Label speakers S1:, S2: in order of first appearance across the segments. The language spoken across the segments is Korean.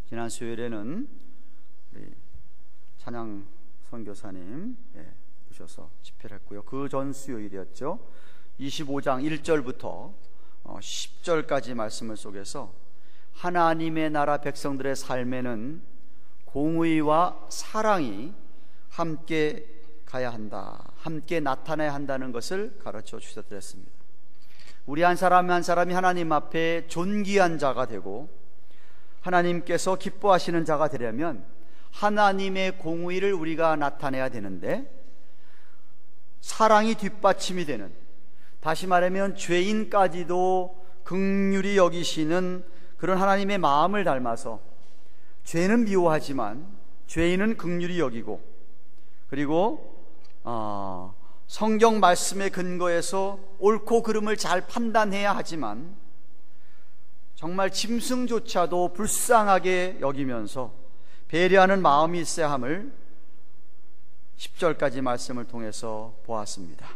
S1: 지난 수요일에는 우리 찬양 선교사님 오셔서 집회를 했고요. 그 전 수요일이었죠. 25장 1절부터 10절까지 말씀을 속에서 하나님의 나라 백성들의 삶에는 공의와 사랑이 함께 가야 한다, 함께 나타나야 한다는 것을 가르쳐 주셨습니다. 우리 한 사람 한 사람이 하나님 앞에 존귀한 자가 되고 하나님께서 기뻐하시는 자가 되려면 하나님의 공의를 우리가 나타내야 되는데, 사랑이 뒷받침이 되는, 다시 말하면 죄인까지도 긍휼히 여기시는 그런 하나님의 마음을 닮아서 죄는 미워하지만 죄인은 긍휼히 여기고, 그리고 성경 말씀에 근거해서 옳고 그름을 잘 판단해야 하지만 정말 짐승조차도 불쌍하게 여기면서 배려하는 마음이 있어야 함을 10절까지 말씀을 통해서 보았습니다.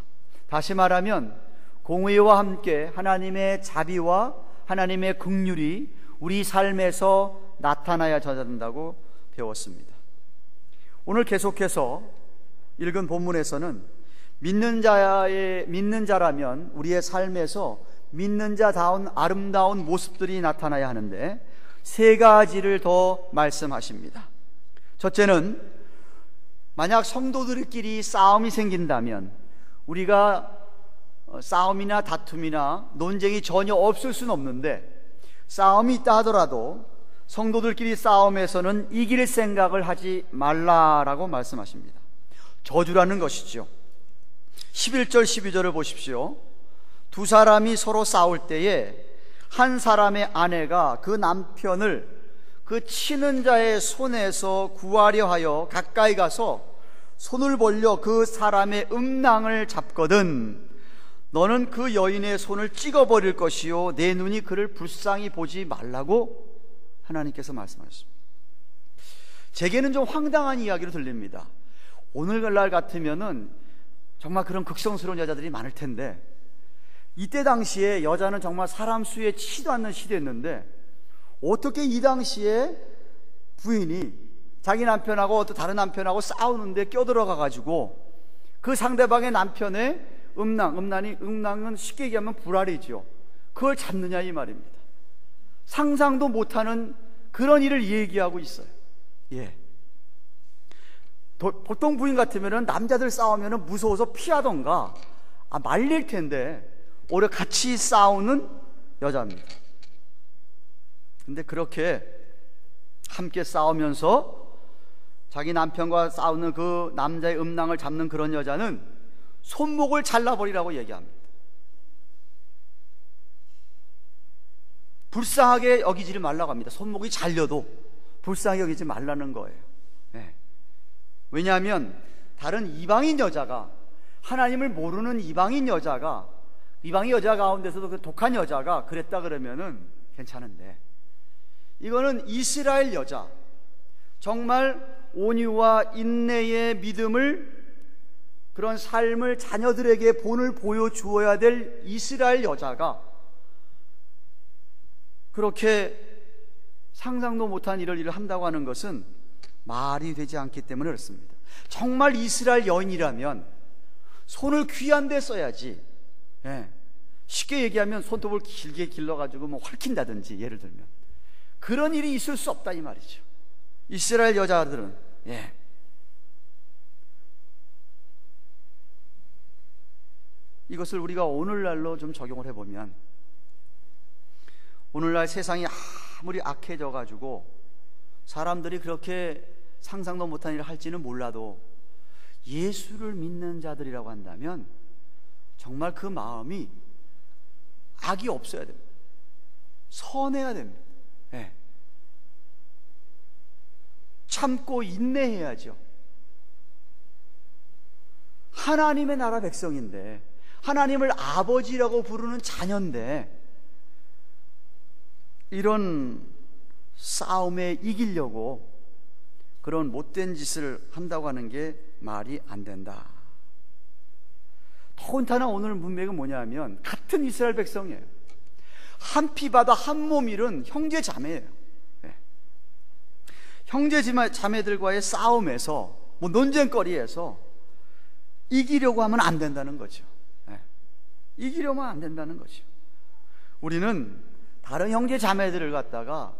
S1: 다시 말하면 공의와 함께 하나님의 자비와 하나님의 긍휼이 우리 삶에서 나타나야 된다고 배웠습니다. 오늘 계속해서 읽은 본문에서는 믿는 자라면 우리의 삶에서 믿는 자다운 아름다운 모습들이 나타나야 하는데, 세 가지를 더 말씀하십니다. 첫째는, 만약 성도들끼리 싸움이 생긴다면 우리가 싸움이나 다툼이나 논쟁이 전혀 없을 수는 없는데, 싸움이 있다 하더라도 성도들끼리 싸움에서는 이길 생각을 하지 말라라고 말씀하십니다. 저주라는 것이죠. 11절 12절을 보십시오. 두 사람이 서로 싸울 때에 한 사람의 아내가 그 남편을 그 치는 자의 손에서 구하려 하여 가까이 가서 손을 벌려 그 사람의 음낭을 잡거든 너는 그 여인의 손을 찍어버릴 것이요 내 눈이 그를 불쌍히 보지 말라고 하나님께서 말씀하셨습니다. 제게는 좀 황당한 이야기로 들립니다. 오늘날 같으면은 정말 그런 극성스러운 여자들이 많을 텐데, 이때 당시에 여자는 정말 사람 수에 치도 않는 시대였는데, 어떻게 이 당시에 부인이 자기 남편하고 또 다른 남편하고 싸우는데 껴들어가 가지고 그 상대방의 남편의 음낭은 쉽게 얘기하면 불알이죠. 그걸 잡느냐 이 말입니다. 상상도 못하는 그런 일을 얘기하고 있어요. 보통 부인 같으면 남자들 싸우면 무서워서 피하던가 말릴 텐데 오히려 같이 싸우는 여자입니다. 근데 그렇게 함께 싸우면서 자기 남편과 싸우는 그 남자의 음낭을 잡는 그런 여자는 손목을 잘라버리라고 얘기합니다. 불쌍하게 여기지를 말라고 합니다. 손목이 잘려도 불쌍하게 여기지 말라는 거예요. 왜냐하면 다른 이방인 여자가, 하나님을 모르는 이방인 여자 가운데서도 그 독한 여자가 그랬다 그러면은 괜찮은데, 이거는 이스라엘 여자, 정말 온유와 인내의 믿음을, 그런 삶을 자녀들에게 본을 보여주어야 될 이스라엘 여자가 그렇게 상상도 못한 이런 일을 한다고 하는 것은 말이 되지 않기 때문에 그렇습니다. 정말 이스라엘 여인이라면 손을 귀한 데 써야지. 쉽게 얘기하면 손톱을 길게 길러가지고 뭐 헐킨다든지, 예를 들면 그런 일이 있을 수 없다 이 말이죠. 이스라엘 여자들은 이것을 우리가 오늘날로 좀 적용을 해보면, 오늘날 세상이 아무리 악해져 가지고 사람들이 그렇게 상상도 못한 일을 할지는 몰라도 예수를 믿는 자들이라고 한다면 정말 그 마음이 악이 없어야 됩니다. 선해야 됩니다. 참고 인내해야죠. 하나님의 나라 백성인데, 하나님을 아버지라고 부르는 자녀인데, 이런 싸움에 이기려고 그런 못된 짓을 한다고 하는 게 말이 안 된다. 더군다나 오늘 문맥은 뭐냐면 같은 이스라엘 백성이에요. 한 피바다 한 몸일은 형제 자매예요. 형제 자매들과의 싸움에서, 논쟁거리에서 이기려고 하면 안 된다는 거죠. 이기려면 안 된다는 거죠. 우리는 다른 형제 자매들을 갖다가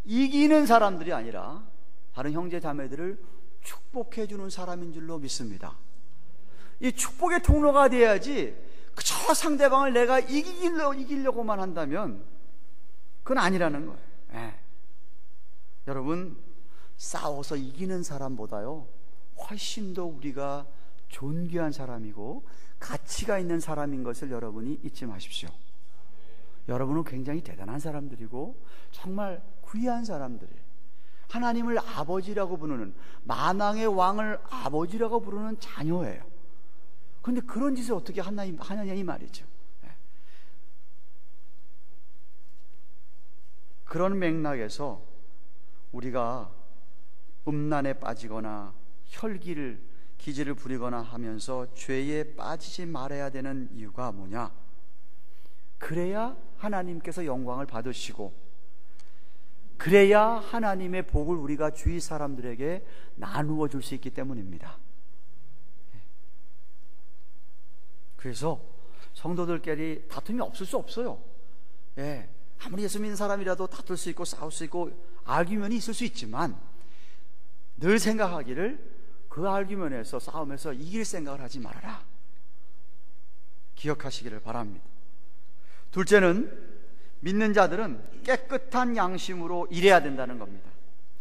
S1: 이기는 사람들이 아니라 다른 형제 자매들을 축복해 주는 사람인 줄로 믿습니다. 이 축복의 통로가 돼야지 그저 상대방을 내가 이기려고만 한다면 그건 아니라는 거예요. 여러분, 싸워서 이기는 사람보다요 훨씬 더 우리가 존귀한 사람이고 가치가 있는 사람인 것을 여러분이 잊지 마십시오. 여러분은 굉장히 대단한 사람들이고 정말 귀한 사람들이에요. 하나님을 아버지라고 부르는, 만왕의 왕을 아버지라고 부르는 자녀예요. 그런데 그런 짓을 어떻게 하느냐 이 말이죠. 그런 맥락에서 우리가 음란에 빠지거나 기질을 부리거나 하면서 죄에 빠지지 말아야 되는 이유가 뭐냐? 그래야 하나님께서 영광을 받으시고, 그래야 하나님의 복을 우리가 주위 사람들에게 나누어 줄 수 있기 때문입니다. 그래서 성도들끼리 다툼이 없을 수 없어요. 아무리 예수 믿는 사람이라도 다툴 수 있고 싸울 수 있고 알규면이 있을 수 있지만, 늘 생각하기를 그 알규면에서 싸움에서 이길 생각을 하지 말아라, 기억하시기를 바랍니다. 둘째는, 믿는 자들은 깨끗한 양심으로 일해야 된다는 겁니다.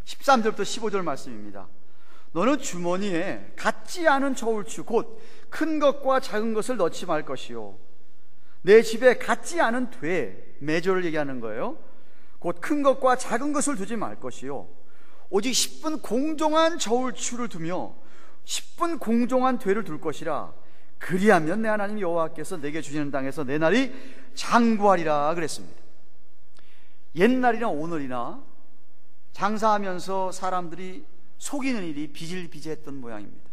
S1: 13절부터 15절 말씀입니다. 너는 주머니에 같지 않은 저울추 곧 큰 것과 작은 것을 넣지 말 것이요, 내 집에 같지 않은 매조를 얘기하는 거예요. 곧 큰 것과 작은 것을 두지 말 것이요, 오직 10분 공정한 저울추를 두며 10분 공정한 되를 둘 것이라. 그리하면 내 하나님 여호와께서 내게 주시는 땅에서 내 날이 장구하리라 그랬습니다. 옛날이나 오늘이나 장사하면서 사람들이 속이는 일이 비질비재했던 모양입니다.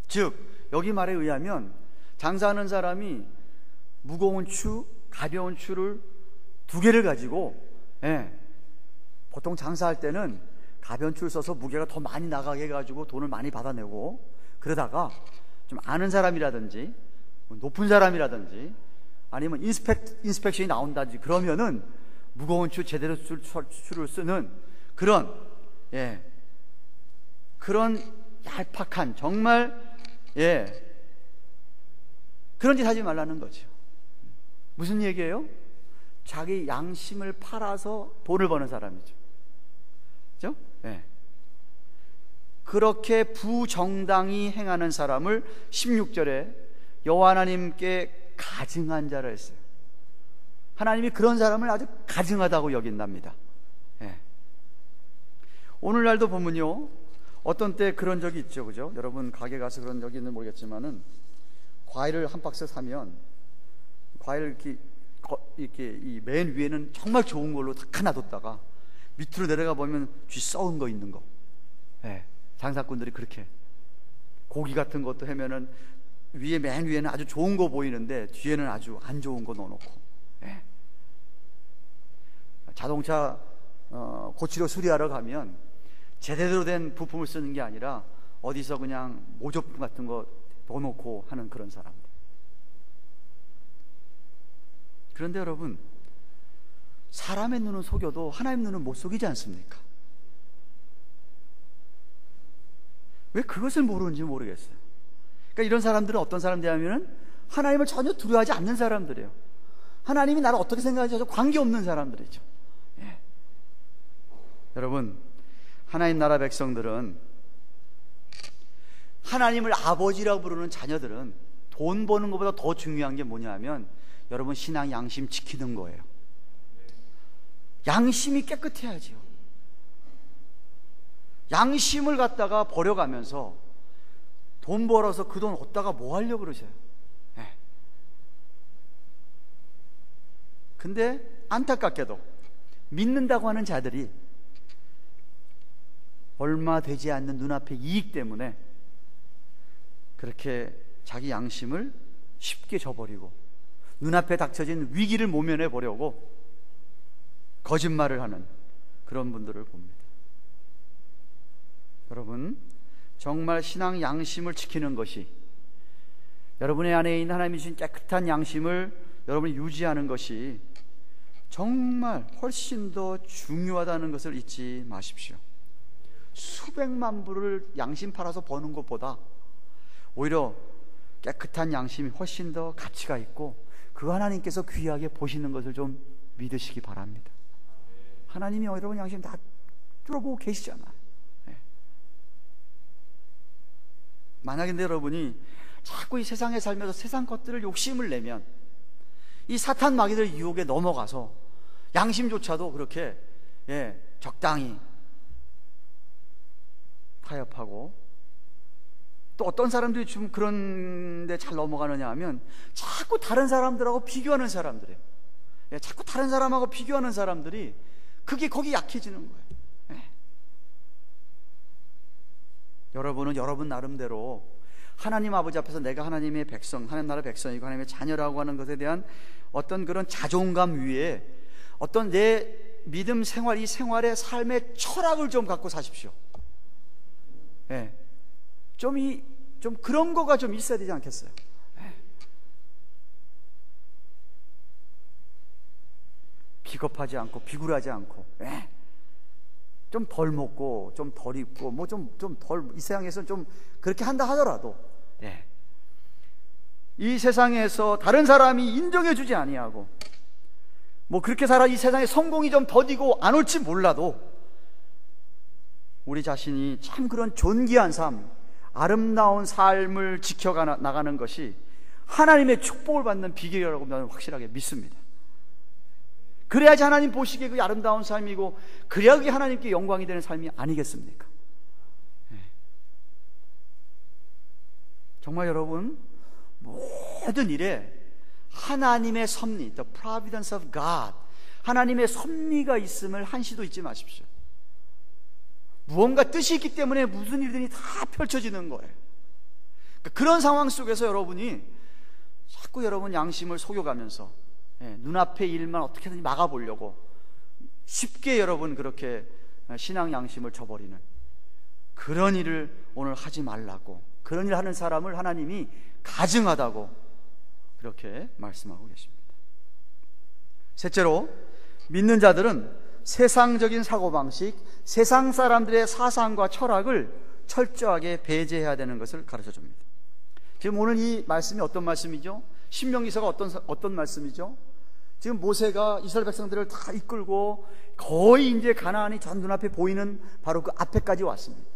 S1: 즉 여기 말에 의하면 장사하는 사람이 무거운 추, 가벼운 추를 두 개를 가지고, 보통 장사할 때는 가벼운 추를 써서 무게가 더 많이 나가게 해가지고 돈을 많이 받아내고, 그러다가 좀 아는 사람이라든지 높은 사람이라든지 아니면 인스펙션이 나온다든지 그러면은 무거운 추, 제대로 추를 쓰는 그런 얄팍한, 정말 그런 짓 하지 말라는 거죠. 무슨 얘기예요? 자기 양심을 팔아서 돈을 버는 사람이죠. 그렇죠? 그렇게 부정당히 행하는 사람을 16절에 여호와 하나님께 가증한 자라 했어요. 하나님이 그런 사람을 아주 가증하다고 여긴답니다. 오늘날도 보면요, 어떤 때 그런 적이 있죠, 그죠? 여러분 가게 가서 그런 적이 있는지 모르겠지만은 과일을 한 박스 사면 과일을 이렇게 이 맨 위에는 정말 좋은 걸로 다 놔뒀다가 밑으로 내려가 보면 쥐 썩은 거 있는 거. 장사꾼들이 그렇게 고기 같은 것도 하면은 맨 위에는 아주 좋은 거 보이는데 뒤에는 아주 안 좋은 거 넣어놓고. 자동차 고치러 수리하러 가면 제대로 된 부품을 쓰는 게 아니라 어디서 그냥 모조품 같은 거 넣어놓고 하는 그런 사람들. 그런데 여러분, 사람의 눈은 속여도 하나님 눈은 못 속이지 않습니까? 왜 그것을 모르는지 모르겠어요. 그러니까 이런 사람들은 어떤 사람들이냐면은 하나님을 전혀 두려워하지 않는 사람들이에요. 하나님이 나를 어떻게 생각하는지 관계없는 사람들이죠. 여러분, 하나님 나라 백성들은, 하나님을 아버지라고 부르는 자녀들은 돈 버는 것보다 더 중요한 게 뭐냐 하면 여러분, 신앙 양심 지키는 거예요. 양심이 깨끗해야지요. 양심을 갖다가 버려가면서 돈 벌어서 그 돈 얻다가 뭐 하려고 그러세요? 근데 안타깝게도 믿는다고 하는 자들이 얼마 되지 않는 눈앞의 이익 때문에 그렇게 자기 양심을 쉽게 저버리고 눈앞에 닥쳐진 위기를 모면해 보려고 거짓말을 하는 그런 분들을 봅니다. 여러분, 정말 신앙 양심을 지키는 것이, 여러분의 안에 있는 하나님이 주신 깨끗한 양심을 여러분이 유지하는 것이 정말 훨씬 더 중요하다는 것을 잊지 마십시오. 수백만 불을 양심 팔아서 버는 것보다 오히려 깨끗한 양심이 훨씬 더 가치가 있고, 그 하나님께서 귀하게 보시는 것을 좀 믿으시기 바랍니다. 하나님이 여러분 양심 다 뚫어보고 계시잖아요. 네. 만약에 여러분이 자꾸 이 세상에 살면서 세상 것들을 욕심을 내면 이 사탄 마귀들 유혹에 넘어가서 양심조차도 그렇게 적당히 타협하고, 또 어떤 사람들이 좀 그런 데 잘 넘어가느냐 하면 자꾸 다른 사람들하고 비교하는 사람들이에요. 자꾸 다른 사람하고 비교하는 사람들이 그게 거기 약해지는 거예요. 여러분은 여러분 나름대로 하나님 아버지 앞에서 내가 하나님의 백성, 하나님 나라의 백성이고 하나님의 자녀라고 하는 것에 대한 어떤 그런 자존감 위에 어떤 내 믿음 생활, 이 생활의 삶의 철학을 좀 갖고 사십시오. 좀 그런 거가 좀 있어야 되지 않겠어요? 비겁하지 않고 비굴하지 않고, 좀 덜 먹고 좀 덜 입고 뭐 좀 덜, 이 세상에서 좀 그렇게 한다 하더라도 이 세상에서 다른 사람이 인정해 주지 아니하고 뭐 그렇게 살아 이 세상에 성공이 좀 더디고 안 올지 몰라도 우리 자신이 참 그런 존귀한 삶, 아름다운 삶을 지켜가 나가는 것이 하나님의 축복을 받는 비결이라고 저는 확실하게 믿습니다. 그래야지 하나님 보시기에 그게 아름다운 삶이고, 그래야 그게 하나님께 영광이 되는 삶이 아니겠습니까? 정말 여러분, 모든 일에 하나님의 섭리, the providence of God, 하나님의 섭리가 있음을 한시도 잊지 마십시오. 무언가 뜻이 있기 때문에 무슨 일들이 다 펼쳐지는 거예요. 그런 상황 속에서 여러분이 자꾸 여러분 양심을 속여가면서 눈앞의 일만 어떻게든지 막아보려고 쉽게 여러분 그렇게 신앙 양심을 저버리는 그런 일을 오늘 하지 말라고, 그런 일을 하는 사람을 하나님이 가증하다고 그렇게 말씀하고 계십니다. 셋째로, 믿는 자들은 세상적인 사고방식, 세상 사람들의 사상과 철학을 철저하게 배제해야 되는 것을 가르쳐 줍니다. 지금 오늘 이 말씀이 어떤 말씀이죠? 신명기서가 어떤 말씀이죠? 지금 모세가 이스라엘 백성들을 다 이끌고 거의 이제 가나안이 전 눈앞에 보이는 바로 그 앞에까지 왔습니다.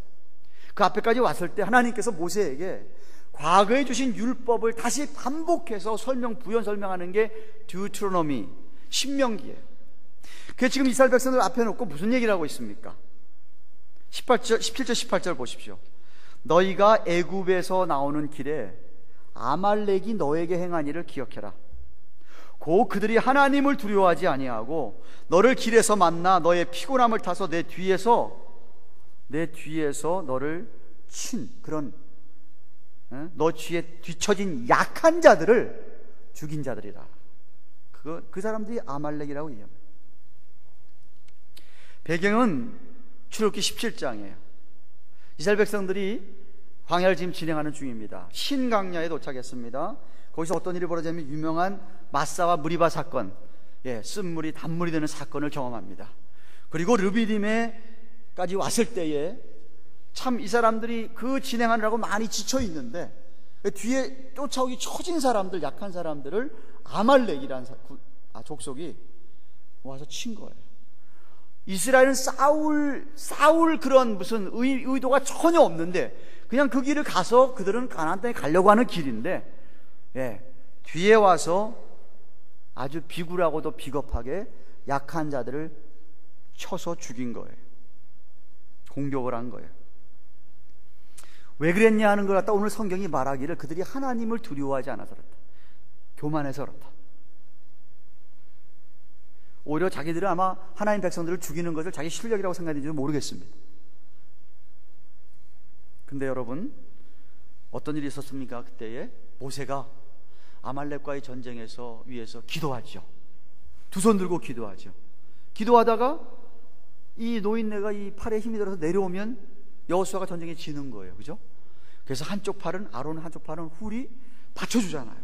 S1: 그 앞에까지 왔을 때 하나님께서 모세에게 과거에 주신 율법을 다시 반복해서 부연 설명하는 게 듀트로노미, 신명기예요. 그게 지금 이스라엘 백성들 앞에 놓고 무슨 얘기를 하고 있습니까? 17절 18절 보십시오. 너희가 애굽에서 나오는 길에 아말렉이 너에게 행한 일을 기억해라. 고 그들이 하나님을 두려워하지 아니하고 너를 길에서 만나 너의 피곤함을 타서 내 뒤에서 너를 친 그런 너 뒤에 뒤처진 약한 자들을 죽인 자들이라. 그 사람들이 아말렉이라고 얘기합니다. 배경은 출애굽기 17장이에요. 이스라엘 백성들이 광야를 지금 진행하는 중입니다. 신강야에 도착했습니다. 거기서 어떤 일이 벌어지냐면 유명한 마사와 무리바 사건, 쓴물이 단물이 되는 사건을 경험합니다. 그리고 르비딤에까지 왔을 때에 참 이 사람들이 그 진행하느라고 많이 지쳐 있는데 뒤에 쫓아오기 처진 사람들, 약한 사람들을 아말렉이라는 족속이 와서 친 거예요. 이스라엘은 싸울 그런 무슨 의도가 전혀 없는데 그냥 그 길을 가서 그들은 가나안 땅에 가려고 하는 길인데 뒤에 와서 아주 비굴하고도 비겁하게 약한 자들을 쳐서 죽인 거예요. 공격을 한 거예요. 왜 그랬냐 하는 걸 갖다 오늘 성경이 말하기를 그들이 하나님을 두려워하지 않아서 그렇다, 교만해서 그렇다. 오히려 자기들은 아마 하나님 백성들을 죽이는 것을 자기 실력이라고 생각했는지도 모르겠습니다. 근데 여러분, 어떤 일이 있었습니까? 그때에 모세가 아말렉과의 전쟁에서 위에서 기도하죠. 두 손 들고 기도하죠. 기도하다가 이 노인네가 이 팔에 힘이 들어서 내려오면 여호수아가 전쟁에 지는 거예요. 그죠? 그래서 한쪽 팔은 아론, 한쪽 팔은 훌이 받쳐주잖아요.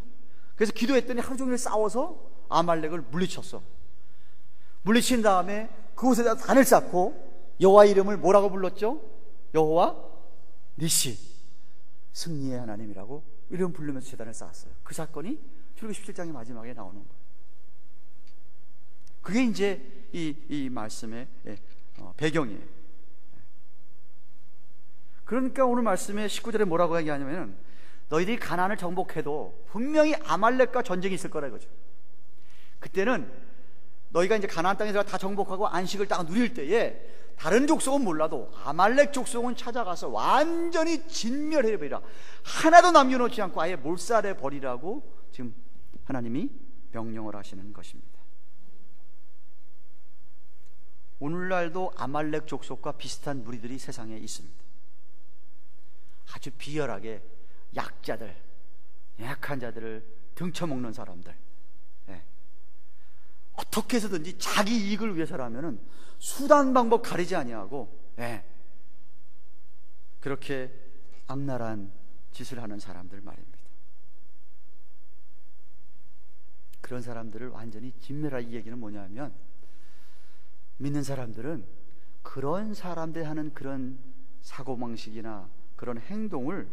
S1: 그래서 기도했더니 하루 종일 싸워서 아말렉을 물리쳤어. 물리친 다음에 그곳에다 단을 쌓고 여호와 이름을 뭐라고 불렀죠? 여호와 니시, 승리의 하나님이라고 이름 부르면서 제단을 쌓았어요. 그 사건이 출애굽기 17장의 마지막에 나오는 거예요. 그게 이제 이 말씀의 배경이에요. 그러니까 오늘 말씀에 19절에 뭐라고 얘기하냐면, 너희들이 가나안을 정복해도 분명히 아말렉과 전쟁이 있을 거라 이거죠. 그때는 너희가 이제 가나안 땅에서 다 정복하고 안식을 딱 누릴 때에 다른 족속은 몰라도 아말렉 족속은 찾아가서 완전히 진멸해버리라, 하나도 남겨놓지 않고 아예 몰살해 버리라고 지금 하나님이 명령을 하시는 것입니다. 오늘날도 아말렉 족속과 비슷한 무리들이 세상에 있습니다. 아주 비열하게 약자들, 약한 자들을 등쳐먹는 사람들, 어떻게 해서든지 자기 이익을 위해서라면은 수단 방법 가리지 아니하고 그렇게 악랄한 짓을 하는 사람들 말입니다. 그런 사람들을 완전히 진멸할 이 얘기는 뭐냐면, 믿는 사람들은 그런 사람들 하는 그런 사고방식이나 그런 행동을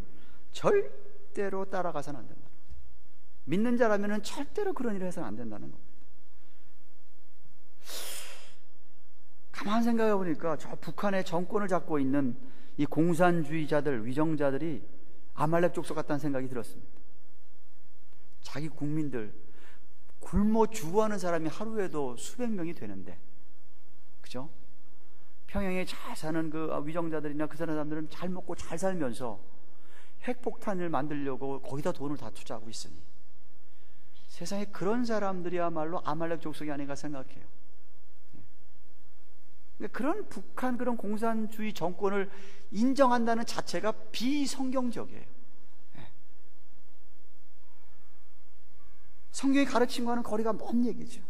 S1: 절대로 따라가서는 안 된다는 거예요. 믿는 자라면 절대로 그런 일을 해서는 안 된다는 겁니다. 가만 생각해 보니까 저 북한의 정권을 잡고 있는 이 공산주의자들, 위정자들이 아말렉 족속 같다는 생각이 들었습니다. 자기 국민들 굶어 죽어하는 사람이 하루에도 수백 명이 되는데, 그죠? 평양에 잘 사는 그 위정자들이나 그 사람들은 잘 먹고 잘 살면서 핵폭탄을 만들려고 거기다 돈을 다 투자하고 있으니 세상에 그런 사람들이야말로 아말렉 족속이 아닌가 생각해요. 그런 북한 그런 공산주의 정권을 인정한다는 자체가 비성경적이에요. 성경이 가르친 것과는 거리가 먼 얘기죠.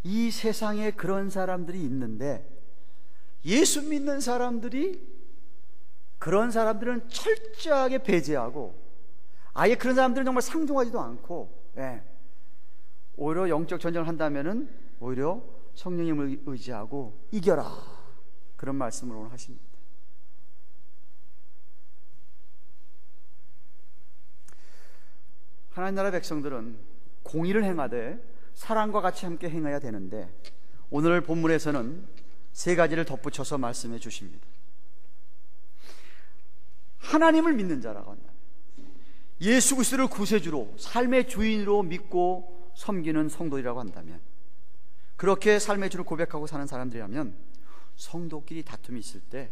S1: 이 세상에 그런 사람들이 있는데, 예수 믿는 사람들이 그런 사람들은 철저하게 배제하고 아예 그런 사람들은 정말 상종하지도 않고, 오히려 영적 전쟁을 한다면은 오히려 성령님을 의지하고 이겨라, 그런 말씀을 오늘 하십니다. 하나님 나라 백성들은 공의를 행하되 사랑과 같이 함께 행해야 되는데, 오늘 본문에서는 세 가지를 덧붙여서 말씀해 주십니다. 하나님을 믿는 자라고 한다, 예수 그리스도를 구세주로 삶의 주인으로 믿고 섬기는 성도들이라고 한다면, 그렇게 삶의 주를 고백하고 사는 사람들이라면 성도끼리 다툼이 있을 때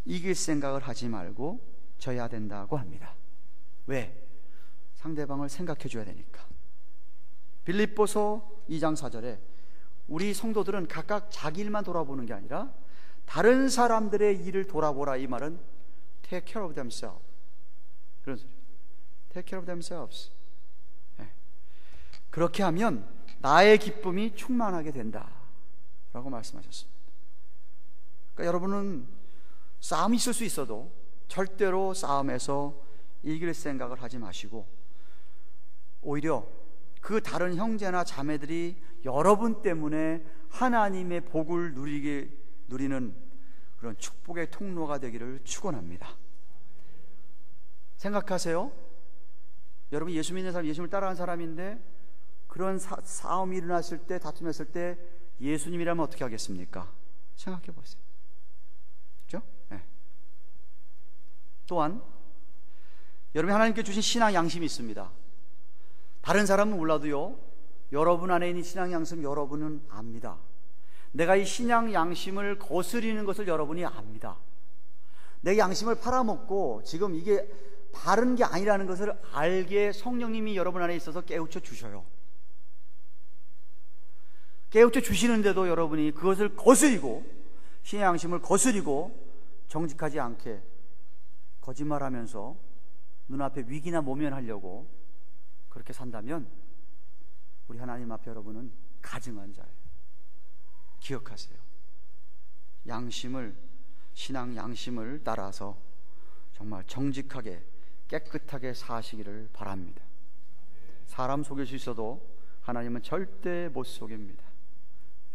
S1: 이길 생각을 하지 말고 져야 된다고 합니다. 왜? 상대방을 생각해 줘야 되니까. 빌립보서 2장 4절에 우리 성도들은 각각 자기 일만 돌아보는 게 아니라 다른 사람들의 일을 돌아보라, 이 말은 take care of themselves, 그런 소리. take care of themselves. 그렇게 하면 나의 기쁨이 충만하게 된다 라고 말씀하셨습니다. 그러니까 여러분은 싸움이 있을 수 있어도 절대로 싸움에서 이길 생각을 하지 마시고, 오히려 그 다른 형제나 자매들이 여러분 때문에 하나님의 복을 누리는 그런 축복의 통로가 되기를 축원합니다. 생각하세요. 여러분 예수 믿는 사람, 예수님을 따라가는 사람인데 그런 싸움이 일어났을 때, 다툼했을 때 예수님이라면 어떻게 하겠습니까? 생각해 보세요. 그렇죠? 또한 여러분이 하나님께 주신 신앙 양심이 있습니다. 다른 사람은 몰라도요, 여러분 안에 있는 신앙 양심 여러분은 압니다. 내가 이 신앙 양심을 거스리는 것을 여러분이 압니다. 내 양심을 팔아먹고 지금 이게 바른 게 아니라는 것을 알게 성령님이 여러분 안에 있어서 깨우쳐 주셔요. 깨우쳐 주시는데도 여러분이 그것을 거스리고, 신의 양심을 거스리고 정직하지 않게 거짓말하면서 눈앞에 위기나 모면하려고 그렇게 산다면 우리 우리 하나님 앞에 여러분은 가증한 자예요. 기억하세요. 양심을, 신앙 양심을 따라서 정말 정직하게 깨끗하게 사시기를 바랍니다. 사람 속일 수 있어도 하나님은 절대 못 속입니다.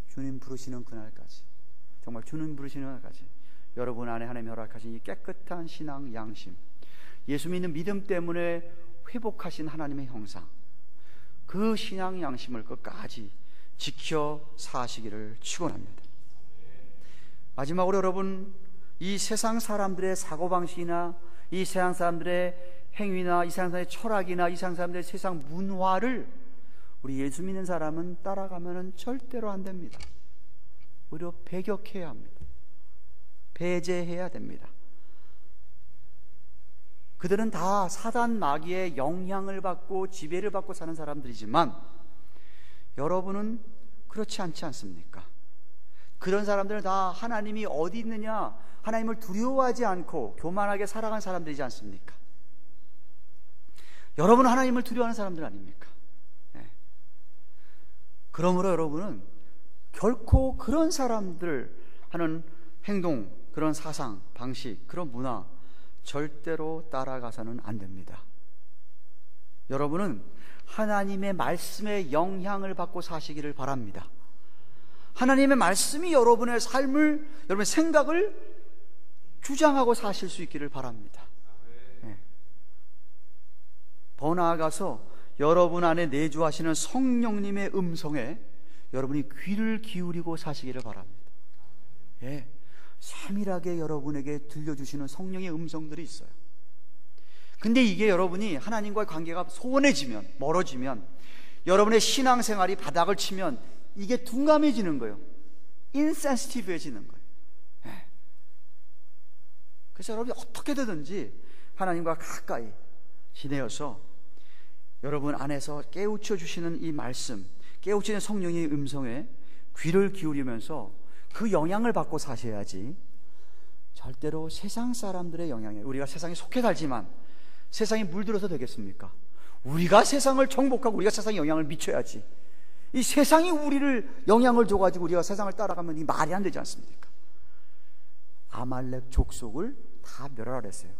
S1: 주님 부르시는 그날까지, 정말 주님 부르시는 그날까지 여러분 안에 하나님이 허락하신 이 깨끗한 신앙 양심, 예수 믿는 믿음 때문에 회복하신 하나님의 형상, 그 신앙 양심을 끝까지 지켜 사시기를 축원합니다. 마지막으로 여러분, 이 세상 사람들의 사고방식이나 이 세상 사람들의 행위나 이 세상 사람들의 철학이나 이 세상 사람들의 세상 문화를 우리 예수 믿는 사람은 따라가면 절대로 안 됩니다. 오히려 배격해야 합니다. 배제해야 됩니다. 그들은 다 사단 마귀의 영향을 받고 지배를 받고 사는 사람들이지만 여러분은 그렇지 않지 않습니까? 그런 사람들은 다 하나님이 어디 있느냐, 하나님을 두려워하지 않고 교만하게 살아간 사람들이지 않습니까? 여러분은 하나님을 두려워하는 사람들 아닙니까? 네. 그러므로 여러분은 결코 그런 사람들 하는 행동, 그런 사상, 방식, 그런 문화 절대로 따라가서는 안 됩니다. 여러분은 하나님의 말씀에 영향을 받고 사시기를 바랍니다. 하나님의 말씀이 여러분의 삶을, 여러분의 생각을 주장하고 사실 수 있기를 바랍니다. 네. 더 나아가서 여러분 안에 내주하시는 성령님의 음성에 여러분이 귀를 기울이고 사시기를 바랍니다. 예. 세밀하게 여러분에게 들려주시는 성령의 음성들이 있어요. 근데 이게 여러분이 하나님과의 관계가 소원해지면, 멀어지면, 여러분의 신앙생활이 바닥을 치면 이게 둔감해지는 거예요. 인센시티브해지는 거예요. 네. 그래서 여러분이 어떻게 되든지 하나님과 가까이 지내어서 여러분 안에서 깨우쳐 주시는 이 말씀, 깨우치는 성령의 음성에 귀를 기울이면서 그 영향을 받고 사셔야지, 절대로 세상 사람들의 영향에, 우리가 세상에 속해 살지만 세상에 물들어서 되겠습니까? 우리가 세상을 정복하고 우리가 세상에 영향을 미쳐야지, 이 세상이 우리를 영향을 줘가지고 우리가 세상을 따라가면 이 말이 안 되지 않습니까? 아말렉 족속을 다 멸하라 했어요.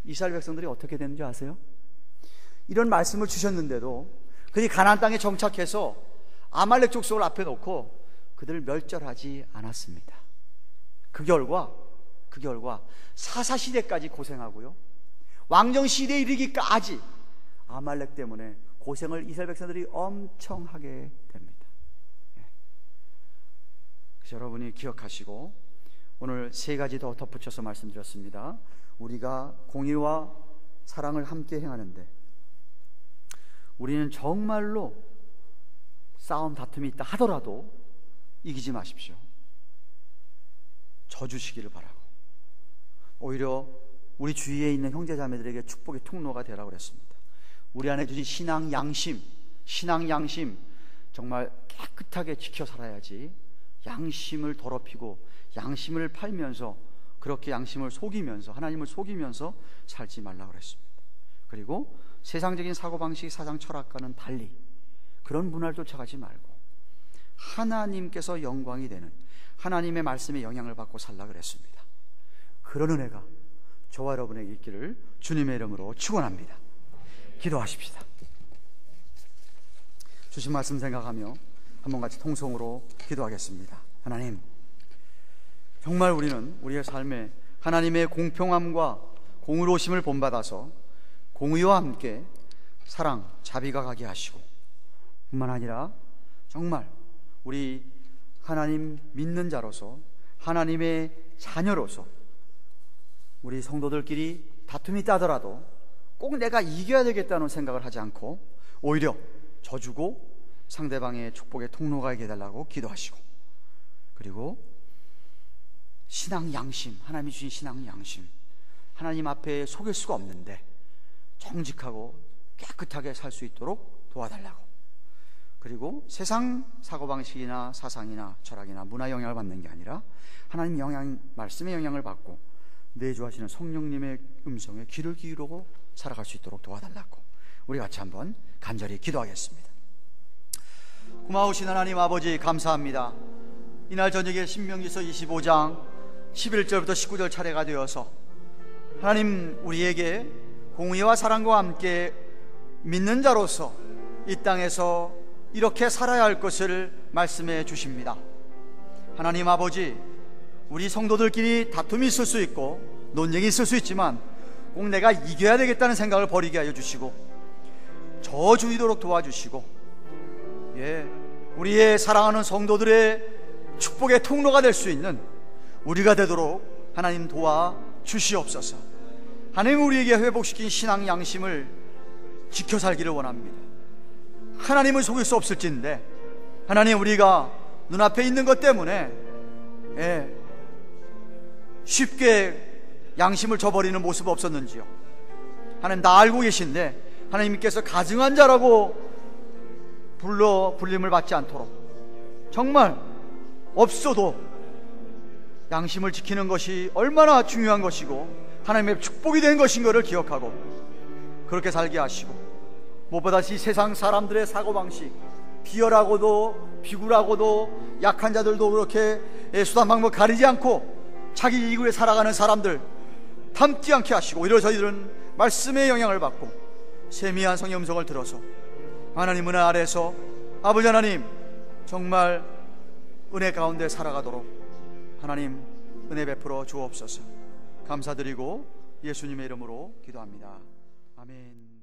S1: 이스라엘 백성들이 어떻게 됐는지 아세요? 이런 말씀을 주셨는데도 그들이 가나안 땅에 정착해서 아말렉 족속을 앞에 놓고 그들을 멸절하지 않았습니다. 그 결과 사사시대까지 고생하고요, 왕정시대에 이르기까지 아말렉 때문에 고생을 이스라엘 백성들이 엄청 하게 됩니다. 그래서 여러분이 기억하시고, 오늘 세 가지 더 덧붙여서 말씀드렸습니다. 우리가 공의와 사랑을 함께 행하는데 우리는 정말로 싸움 다툼이 있다 하더라도 이기지 마십시오. 져주시기를 바라고, 오히려 우리 주위에 있는 형제자매들에게 축복의 통로가 되라고 그랬습니다. 우리 안에 주신 신앙 양심 정말 깨끗하게 지켜 살아야지, 양심을 더럽히고 양심을 팔면서, 그렇게 양심을 속이면서, 하나님을 속이면서 살지 말라고 그랬습니다. 그리고 세상적인 사고방식, 사상 철학과는 달리 그런 문화를 쫓아가지 말고 하나님께서 영광이 되는 하나님의 말씀에 영향을 받고 살라 그랬습니다. 그런 은혜가 저와 여러분에게 있기를 주님의 이름으로 축원합니다. 기도하십시다. 주신 말씀 생각하며 한번 같이 통성으로 기도하겠습니다. 하나님, 정말 우리는 우리의 삶에 하나님의 공평함과 공의로우심을 본받아서 공의와 함께 사랑, 자비가 가게 하시고, 뿐만 아니라 정말 우리 하나님 믿는 자로서, 하나님의 자녀로서 우리 성도들끼리 다툼이 있다더라도 꼭 내가 이겨야 되겠다는 생각을 하지 않고 오히려 져주고 상대방의 축복의 통로가 되게 해달라고 기도하시고, 그리고 신앙 양심, 하나님이 주신 신앙 양심, 하나님 앞에 속일 수가 없는데 정직하고 깨끗하게 살 수 있도록 도와달라고, 그리고 세상 사고방식이나 사상이나 철학이나 문화 영향을 받는 게 아니라 하나님 말씀의 영향을 받고 내주하시는 성령님의 음성에 귀를 기울이고 살아갈 수 있도록 도와달라고 우리 같이 한번 간절히 기도하겠습니다. 고마우신 하나님 아버지, 감사합니다. 이날 저녁에 신명기서 25장 11절부터 19절 차례가 되어서 하나님, 우리에게 공의와 사랑과 함께 믿는 자로서 이 땅에서 이렇게 살아야 할 것을 말씀해 주십니다. 하나님 아버지, 우리 성도들끼리 다툼이 있을 수 있고 논쟁이 있을 수 있지만 꼭 내가 이겨야 되겠다는 생각을 버리게 하여 주시고 저주이도록 도와주시고, 우리의 사랑하는 성도들의 축복의 통로가 될 수 있는 우리가 되도록 하나님 도와주시옵소서. 하나님, 우리에게 회복시킨 신앙 양심을 지켜 살기를 원합니다. 하나님을 속일 수 없을진데, 하나님, 우리가 눈앞에 있는 것 때문에 쉽게 양심을 저버리는 모습 없었는지요? 하나님, 다 알고 계신데 하나님께서 가증한 자라고 불림을 받지 않도록 정말 없어도 양심을 지키는 것이 얼마나 중요한 것이고 하나님의 축복이 된 것인 것을 기억하고 그렇게 살게 하시고, 무엇보다 이 세상 사람들의 사고방식, 비열하고도 비굴하고도 약한 자들도 그렇게 수단 방법 가리지 않고 자기 이익을 위해 살아가는 사람들 닮지 않게 하시고, 오히려 저희들은 말씀의 영향을 받고 세미한 성의 음성을 들어서 하나님 은혜 아래서 아버지 하나님 정말 은혜 가운데 살아가도록 하나님 은혜 베풀어 주옵소서. 감사드리고 예수님의 이름으로 기도합니다. 아멘.